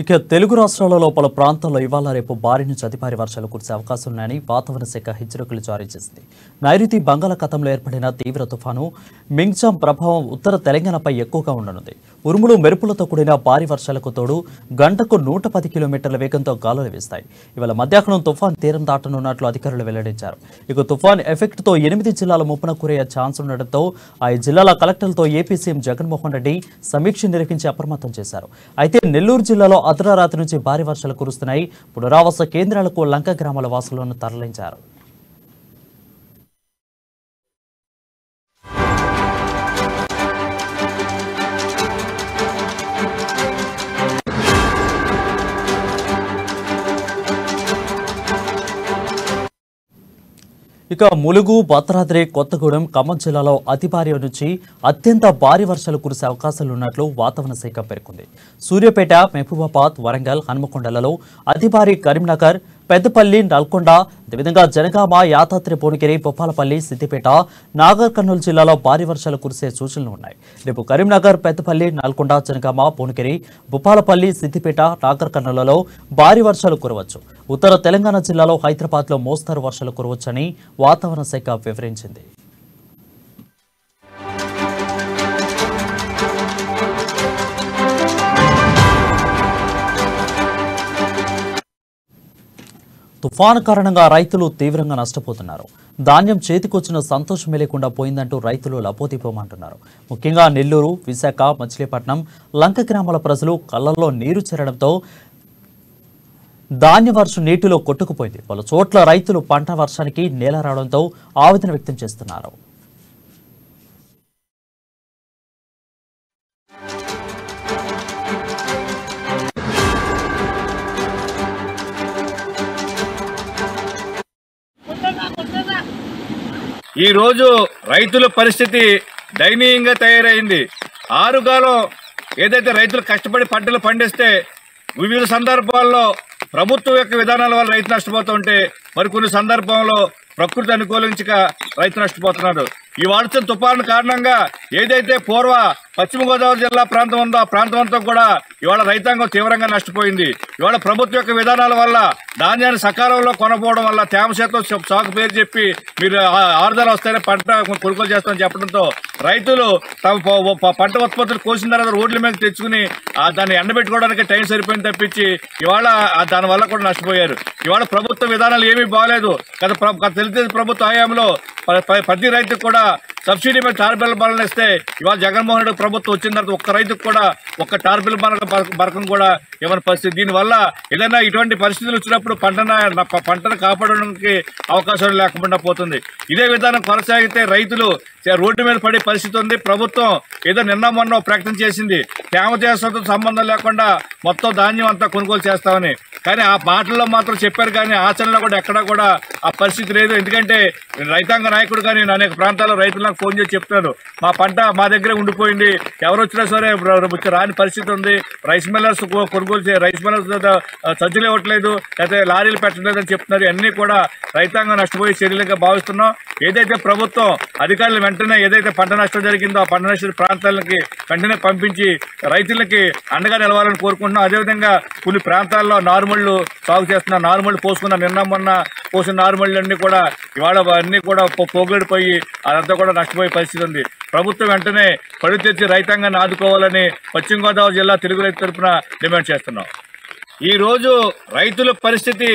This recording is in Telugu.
ఇక తెలుగు రాష్ట్రాలలో పలు ప్రాంతాల్లో ఇవాళ రేపు భారీ నుంచి అతి భారీ వర్షాలు కురిసే అవకాశం ఉన్నాయని వాతావరణ శాఖ హెచ్చరికలు జారీ చేసింది. నైరుతి బంగాళాఖాతంలో ఏర్పడిన తీవ్ర తుఫాను మింగ్జామ్ ప్రభావం ఉత్తర తెలంగాణపై ఎక్కువగా ఉండనుంది. ఉరుములు మెరుపులతో కూడిన భారీ వర్షాలకు తోడు గంటకు 110 కిలోమీటర్ల వేగంతో గాలులు వీస్తాయి. ఇవాళ మధ్యాహ్నం తుఫాన్ తీరం దాటనున్నట్లు అధికారులు వెల్లడించారు. ఇక తుఫాన్ ఎఫెక్ట్తో 8 జిల్లాల ముప్పున కూరయ్యే ఛాన్స్ ఉండడంతో ఆ జిల్లాల కలెక్టర్లతో ఏపీ సీఎం జగన్మోహన్ రెడ్డి సమీక్ష నిర్వహించి అప్రమత్తం చేశారు. అయితే నెల్లూరు జిల్లాలో అర్ధరాత్రి నుంచి భారీ వర్షాలు కురుస్తున్నాయి. పునరావాస కేంద్రాలకు లంక గ్రామాల వాసులను తరలించారు. ఇక ములుగు, భద్రాద్రి కొత్తగూడెం, ఖమ్మం జిల్లాలో అతి భారీ నుంచి అత్యంత భారీ వర్షాలు కురిసే అవకాశాలున్నట్లు వాతావరణ శాఖ పేర్కొంది. సూర్యాపేట, మహబూబాబాద్, వరంగల్, హన్మకొండలలో అతి భారీ, కరీంనగర్, పెద్దపల్లి, నల్గొండ, అదేవిధంగా జనగామ, యాదాద్రి భువనగిరి, భూపాలపల్లి, సిద్దిపేట, నాగర్ కర్నూలు జిల్లాలో భారీ వర్షాలు కురిసే సూచనలు ఉన్నాయి. రేపు కరీంనగర్, పెద్దపల్లి, నల్గొండ, జనగామ, భువనగిరి, భూపాలపల్లి, సిద్దిపేట, నాగర్ కర్నూలులో భారీ వర్షాలు కురవచ్చు. ఉత్తర తెలంగాణ జిల్లాలో హైదరాబాద్లో మోస్తరు వర్షాలు కురవచ్చని వాతావరణ శాఖ వివరించింది. తుఫాను కారణంగా రైతులు తీవ్రంగా నష్టపోతున్నారు. ధాన్యం చేతికొచ్చిన సంతోషమే లేకుండా పోయిందంటూ రైతులు లపోదీపమంటున్నారు. ముఖ్యంగా నెల్లూరు, విశాఖ, మచిలీపట్నం, లంక గ్రామాల ప్రజలు కళ్లల్లో నీరు చేరడంతో ధాన్య వర్షం నీటిలో కొట్టుకుపోయింది. పలు చోట్ల రైతులు పంట వర్షానికి నేల రావడంతో ఆవేదన వ్యక్తం చేస్తున్నారు. ఈ రోజు రైతుల పరిస్థితి దయనీయంగా తయారైంది. ఆరుగాలం ఏదైతే రైతులు కష్టపడి పంటలు పండిస్తే వివిధ సందర్భాల్లో ప్రభుత్వం యొక్క విధానాల వల్ల రైతు నష్టపోతూ ఉంటే మరికొన్ని సందర్భంలో ప్రకృతి అనుకూలించక రైతు నష్టపోతున్నారు. ఈ వాడుతున్న తుఫాను కారణంగా ఏదైతే పూర్వ పశ్చిమ గోదావరి జిల్లా ప్రాంతం ఉందో ఆ ప్రాంతం అంతా కూడా ఇవాళ రైతాంగం తీవ్రంగా నష్టపోయింది. ఇవాళ ప్రభుత్వం యొక్క విధానాల వల్ల ధాన్యాన్ని సకాలంలో కొనపోవడం వల్ల తేమ శాతం సాగు పేరు చెప్పి మీరు ఆరుదల వస్తేనే పంట కొనుగోలు చేస్తామని చెప్పడంతో రైతులు తమ పంట ఉత్పత్తులు కోసిన తర్వాత రోడ్ల మీద తెచ్చుకుని దాన్ని ఎండబెట్టుకోవడానికి టైం సరిపోయింది తప్పించి ఇవాళ దానివల్ల కూడా నష్టపోయారు. ఇవాళ ప్రభుత్వ విధానాలు ఏమీ బాగాలేదు. గత తెలుగుదేశం ప్రభుత్వ హయాంలో ప్రతి రైతుకు కూడా సబ్సిడీ మీద టార్పిల్ బలం ఇస్తే ఇవాళ జగన్మోహన్ రెడ్డి ప్రభుత్వం వచ్చిన తర్వాత ఒక్క రైతుకు కూడా ఒక్క టార్పిల్ బరకం కూడా ఇవ్వని పరిస్థితి. దీనివల్ల ఏదైనా ఇటువంటి పరిస్థితులు వచ్చినప్పుడు పంటను కాపాడడానికి అవకాశం లేకుండా పోతుంది. ఇదే విధానం కొనసాగితే రైతులు రోడ్డు మీద పడే పరిస్థితి ఉంది. ప్రభుత్వం ఏదో నిన్న మొన్న ప్రకటన చేసింది తేమ చేసతో సంబంధం లేకుండా మొత్తం ధాన్యం అంతా కొనుగోలు చేస్తామని. కానీ ఆ మాటల్లో మాత్రం చెప్పారు కానీ ఆచరణలో కూడా ఎక్కడా కూడా ఆ పరిస్థితి లేదు. ఎందుకంటే రైతాంగ నాయకుడు కానీ అనేక ప్రాంతాల్లో రైతులు నాకు ఫోన్ చేసి చెప్తున్నారు మా పంట మా దగ్గరే ఉండిపోయింది, ఎవరు వచ్చినా సరే రాని పరిస్థితి ఉంది, రైస్ మిల్లర్స్ కొనుగోలు రైస్ మిల్లర్స్ సజ్జలు ఇవ్వట్లేదు, లేకపోతే లారీలు పెట్టలేదని చెప్తున్నారు. అన్నీ కూడా రైతాంగం నష్టపోయే చర్యలుగా భావిస్తున్నాం. ఏదైతే ప్రభుత్వం అధికారులు వెంటనే ఏదైతే పంట నష్టం జరిగిందో ఆ పంట నష్ట ప్రాంతాలకి వెంటనే పంపించి రైతులకి అండగా నిలవాలని కోరుకుంటున్నాం. అదేవిధంగా కొన్ని ప్రాంతాల్లో నారుమళ్లు సాగు చేస్తున్న నారుమళ్లు పోసుకున్న నిన్న మొన్న పోసిన నారుమళ్లు అన్ని కూడా ఇవాళ అన్ని కూడా పోగొడిపోయి అదంతా కూడా నష్టపోయే పరిస్థితి ఉంది. ప్రభుత్వం వెంటనే పడి తెచ్చి రైతాంగాన్ని ఆదుకోవాలని పశ్చిమ గోదావరి జిల్లా తెలుగు రైతు తరఫున డిమాండ్ చేస్తున్నాం. ఈ రోజు రైతుల పరిస్థితి